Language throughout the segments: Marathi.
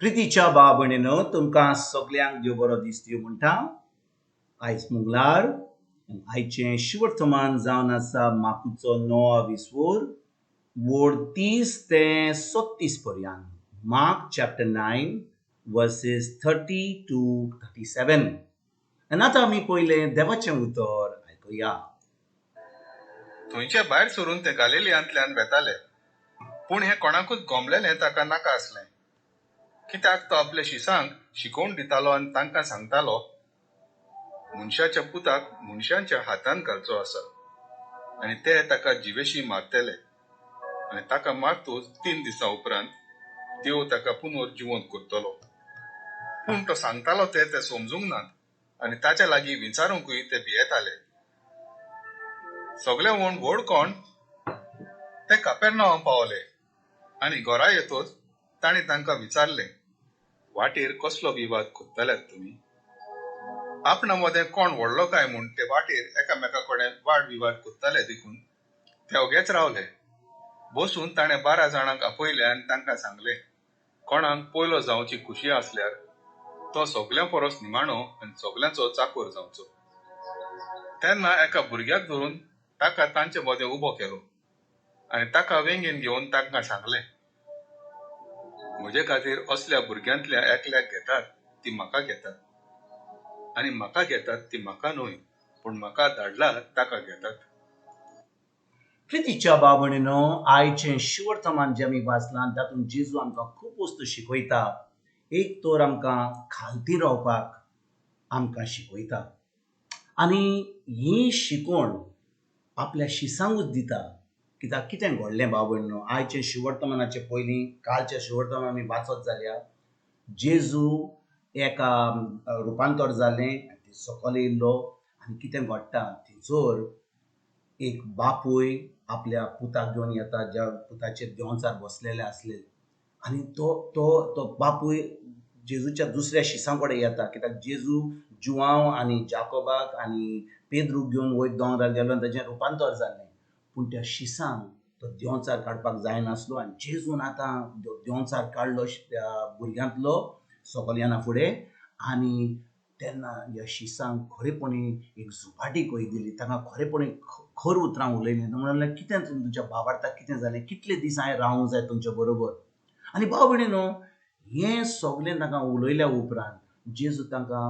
प्रितीच्या भाव भयणीनो तुमकां सगल्यांक देव बरो दीस दिवं म्हणटा. आयज मंगळार आयचें शिवर्तमान जावन आसा माकुचो 9 वोड 30 ते 36 पर्यंत. Mark chapter 9 versus 30 to 37. आनी आतां आमी पयलें देवाचें उतर आयकुया. थंयचे भायर सरून ते गालिलियांतल्यान वेताले, पूण हे कोणाकूच गोमलेलें ताका नाका आसलें, कित्याक तो आपल्या शिसांक शिकोवन दितालो आनी तांकां सांगतालो, मनशाच्या पुताक मनशांच्या हातांत घालचो आसा आनी ते ताका जिवेशी मारतले आनी ताका मारतूच 3 दिसां उपरांत देव ताका पुनर्जिवंत करतलो. पूण तो सांगतालो ते समजूंक नात आनी ताच्या लागीं विचारूंकूय ते भियेताले. सगळे व्हड कोण ते कापेरनावाम पावले आनी घरा येतोच तांणी तांकां विचारलें, वाटेर कसलो विवाद करतल्यात तुमी? आपणा मदें कोण व्हडलो काय म्हूण ते वाटेर एकामेका कडेन वाड विवाद करतले देखून ते ओगेच रावले. बसून ताणें 12 जाणांक आपयले आनी तांकां सांगलें, कोणाक पयलो जावची खुशी आसल्यार तो सगळ्यां परस निमाणो आनी सगळ्यांचो चाकर जावचो. तेन्ना एका भुरग्याक धरून ताका तांचे मदें उबो केलो आनी ताका वेंगेन घेवन तांकां सांगलें, म्हजे खातीर असल्या भुरग्यांतल्या एकल्याक घेतात ती म्हाका घेतात आनी म्हाका घेतात ती म्हाका न्हय, पूण म्हाका धाडला ताका घेतात. प्रितीच्या भाव भयणीनो, आयचें शिवर्तमान जें आमी वाचलां तातूंत जेजू आमकां खूब वस्तू शिकयता. एक तर आमकां खालती रावपाक आमकां शिकयता आनी ही शिकवण आपल्या शिसांकूच दिता. कित्याक कितें घडलें भाव भयणीनो, आयचे शिवर्तमानाचे पयलीं कालच्या शिवर्तमान आमी वाचत जाल्यार जेजू एका रुपांतर जालें, सकयल येयल्लो आनी कितें घडटा थंयसर एक बापूय आपल्या पुताक घेवन येता, ज्या पुताचेर देंवचार बसलेले आसले आनी तो बापूय जेजूच्या दुसऱ्या शिसां कडेन येता. कित्याक जेजू जुआंव आनी जाकोबाक आनी पेद्रूक घेवन वयर दोंगरार गेलो आनी ताचें रुपांतर जालें. पूण त्या शिसांक तो देंवचार काडपाक जायनासलो आनी जेजून आतां देंवचार काडलो त्या भुरग्यांतलो सकयल फुडें आनी तेन्ना ह्या शिसांक खरेपणी एक झुपाटी कही दिली. तांकां खरेपणी खर उतरां उलयलें. म्हणलें, कितें तुमच्या भावार्थाक कितें जालें? कितले दीस हांवें रावूंक जाय तुमचे बरोबर? आनी भाव भयणीनो, हें सगळें तांकां उलयल्या उपरांत जेजू तांकां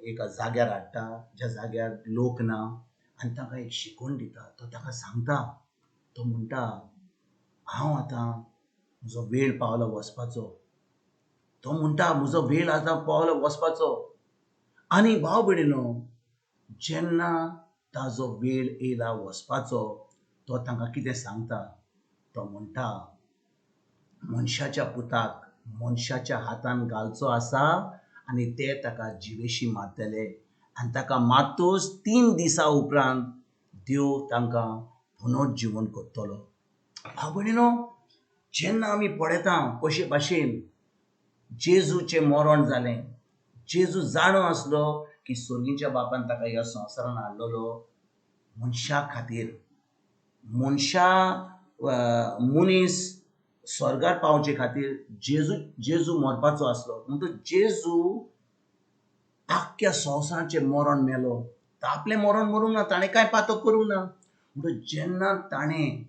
एका जाग्यार हाडटा ज्या जाग्यार लोक ना आनी तांकां एक शिकवण दिता. तो तांकां सांगता, तो म्हणटा, हांव आतां म्हजो वेळ पावलो वचपाचो. तो म्हणटा, म्हजो वेळ आतां पावलो वचपाचो. आनी भाव भयणीनो, जेन्ना ताजो वेळ येयला वचपाचो, तो तांकां कितें सांगता? तो म्हणटा, मनशाच्या पुताक मनशाच्या हातान घालचो आसा आनी ते ताका जिवेशी मारतले आनी ताका मारतूच 3 दिसां उपरांत देव तांकां पुनर्जिवन करतलो. भाव भयणीनो, जेन्ना आमी पळयता कशे भाशेन जेजूचें मरण जालें, जेजू जाणो आसलो की स्वर्गीच्या बापान ताका ह्या संवसारान हाडलेलो मनशा खातीर. मनीस स्वर्गार पावचे खातीर जेजू मरपाचो आसलो. म्हणटूच जेजू आख्ख्या संवसाराचें मरण मेलो. आपलें मरण मरूंक ना, ताणें कांय पातक करूंक ना. म्हणटूच जेन्ना ताणें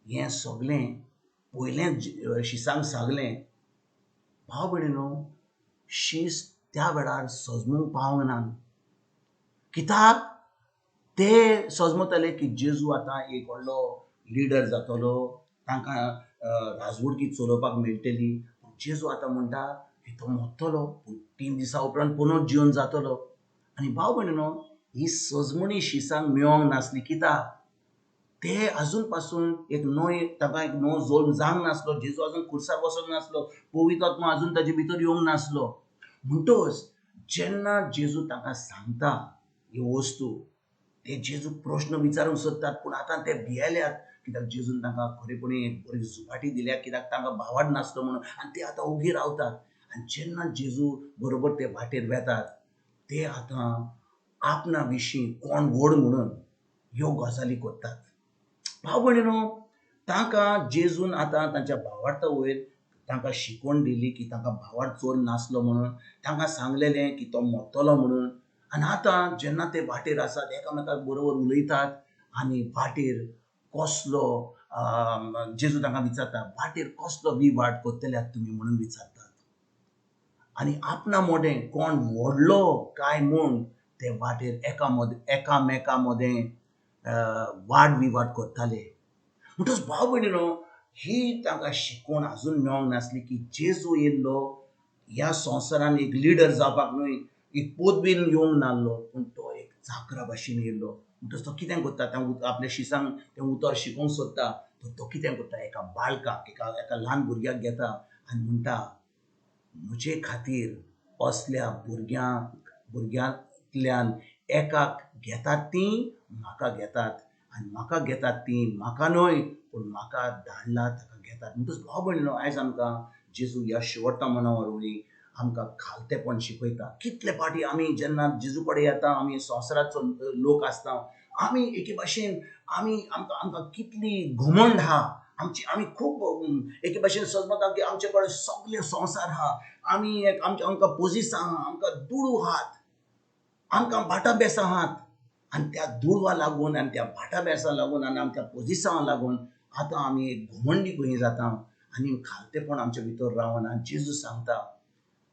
हें सगळें पयलें शिसांक सांगलें, भाव भयणीनो, शीस त्या वेळार सजमूंक पावंक ना. कित्याक ते सजमताले की जेजू आतां एक व्हडलो लिडर जातलो, तांकां राजवडकी चलोवपाक मेळटली. जेजू आतां म्हणटा की तो मरतलो, पूण 3 दिसां उपरांत पुनर्जीवन जातलो. आनी भाव भयणीनो, ही सजमणी शिसांक मेळोंक नासली. कित्याक ते आजून पासून ताका एक नवो जल्म जावंक नासलो. जेजू आजून खुर्सार बसोंक नासलो. पवित्र आत्मा आजून ताचे भितर येवंक नासलो. म्हणटच जेन्ना जेजू तांकां सांगता ह्यो वस्तू, ते जेजू प्रश्न विचारूंक सोदतात, पूण आतां ते भियेल्यात. कित्याक जेजून तांकां खरेपणी एक बरी झुपाटी दिल्या, कित्याक तांकां भावार्थ नासलो म्हणून, आनी ते आतां ओगी रावतात. आनी जेन्ना जेजू बरोबर ते वाटेर वेतात, ते आतां आपणा विशीं कोण व्हड म्हणून ह्यो गजाली करतात. भाव भयणीनो, तांकां जेजून आतां तांच्या भावार्था वयर तांकां शिकवण दिली की तांकां भावार्थ चोर नासलो म्हणून, तांकां सांगलेलें की तो मोडटलो म्हणून. आनी आतां जेन्ना ते वाटेर आसात एकामेकाक बरोबर उलयतात आनी वाटेर कसलो जेजू तांकां विचारता, वाटेर कसलो विवाद कोत्तल्यात तुमी म्हणून विचारतात. आनी आपणा मोदें कोण व्हडलो काय म्हूण ते वाटेर एकामेका मोदें वाद विवाद कोत्ताले. म्हणटच भाव भयणीनो, ही तांकां शिकवण आजून मेळोंक नासली की जेजू येयल्लो ह्या संवसारान एक लिडर जावपाक न्हय, एक पदवीन येवंक नासलो, पूण तो एक चाकरा भाशेन येयल्लो. म्हणटच तो कितें करता, आपल्या शिसांक तें उतर शिकोवंक सोदता, तो कितें करता, एका बाळकाक एका ल्हान भुरग्याक घेता आनी म्हणटा, म्हजे खातीर असल्या भुरग्यांतल्यान एकाक घेतात तीं म्हाका घेतात, आनी म्हाका घेतात तीं म्हाका न्हय पूण म्हाका धाडला ताका घेतात. म्हणटच भाव भयणीनो, आयज आमकां जेजू ह्या शेवटच्या मना वरवीं आमकां खालतेपण शिकयता. कितले फावटी आमी जेन्ना जेजू कडेन येता, आमी संवसाराचो लोक आसता, आमी एके भाशेन आमकां कितली घुमंड आहा, आमी खूब एके भाशेन समजता की आमचे कडेन सगळे संवसार आहा, आमकां पोजिसां आहा, आमकां दुडू आहात, आमकां भाटां बेसां आहात. आनी त्या दुडवा लागून आनी त्या भाटां बेसां लागून आनी आमच्या पोजिसांक लागून आतां आमी एक घुमंडी कहीं जाता आनी खालतेपण आमच्या भितर रावना. जेजू सांगता,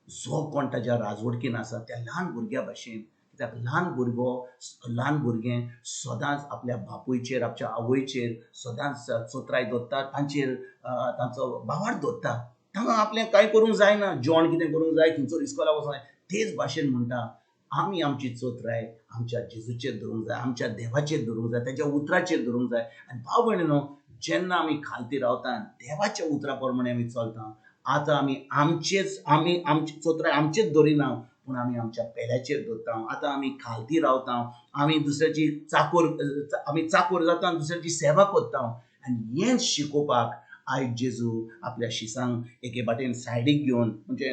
जो कोण ताच्या राजवडकीन आसा त्या ल्हान भुरग्या भाशेन, कित्याक ल्हान भुरगें सदांच आपल्या बापूयचेर आपल्या आवयचेर सदांच चोत्राय दवरता, तांचेर तांचो भावार्थ दवरता. तांकां आपलें कांय करूंक जायना, जेवण कितें करूंक जाय, खंयसर इस्कोलाक वचूंक जाय, तेच भाशेन म्हणटा, आमी आमची चोत्राय आमच्या जेजूचेर दवरूंक जाय, आमच्या देवाचेर दवरूंक जाय, ताच्या उतराचेर दवरूंक जाय. आनी भाव भयणीनो, जेन्ना आमी खालती रावता, देवाच्या उतरा प्रमाणे आमी चलता, आतां आमची चोत्राय आमचेच दवरिना, पूण आमी आमच्या पेल्याचेर दवरता. आतां आमी खालती रावता, आमी चाकोर जाता आनी दुसऱ्याची सेवा कोत्ता. आनी हेंच शिकोवपाक आयज जेजू आपल्या शिसांक एके वाटेन सायडीक घेवन, म्हणजे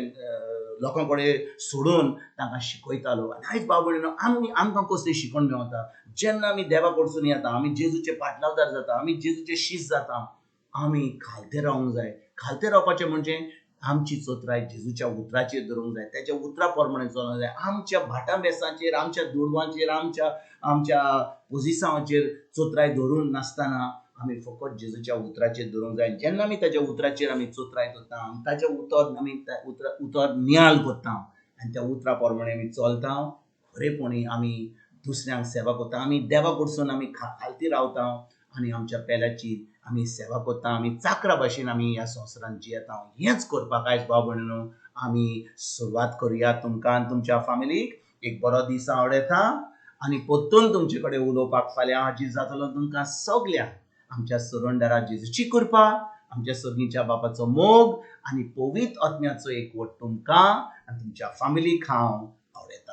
लोकां कडेन सोडून तांकां शिकयतालो. आनी आयज भाव भयणीनो, आमकां कसली शिकवण मेळटा, जेन्ना आमी देवा कडसून येता, आमी जेजूचे पाटलावदार जाता, आमी जेजूचे शिश्य जाता, आमी खालते रावंक जाय. खालते रावपाचें म्हणजे आमची चोत्राय जेजूच्या उतराचेर दवरूंक जाय, त्याच्या उतरा प्रमाणे चलोंक जाय. आमच्या भाटां बेसांचेर, आमच्या दुडवांचेर, आमच्या पोजिसांचेर चोत्राय दवरून नासतना आमी फकत जेजूच्या उतराचेर दवरूंक जाय. जेन्ना आमी ताच्या उतराचेर आमी चोत्राय दवरता, ताचें उतर नियाळ कोत्ता आनी त्या उतरा प्रमाणे आमी चलता, खरेपणी आमी दुसऱ्यांक सेवा कोत्ता, आमी देवा कडसून आमी खालती रावता आनी आमच्या पेल्याची आमी सेवा कोत्ता, आमी चाकरा भाशेन आमी ह्या संवसारान जियेता. हेंच करपाक आयज भाव भयणीनो आमी सुरवात करुया. तुमकां आनी तुमच्या फॅमिलीक एक बरो दीस हांव उडयता आनी परतून तुमचे कडेन उलोवपाक फाल्यां हाजीर जातलो. तुमकां सगल्यांक आमच्या सुरवंडरा जेजूची कृपा, आमच्या सगळींच्या बापाचो मोग आनी पवित्र आत्म्याचो एकवट तुमकां आनी तुमच्या फॅमिलीक हांव आवडयता.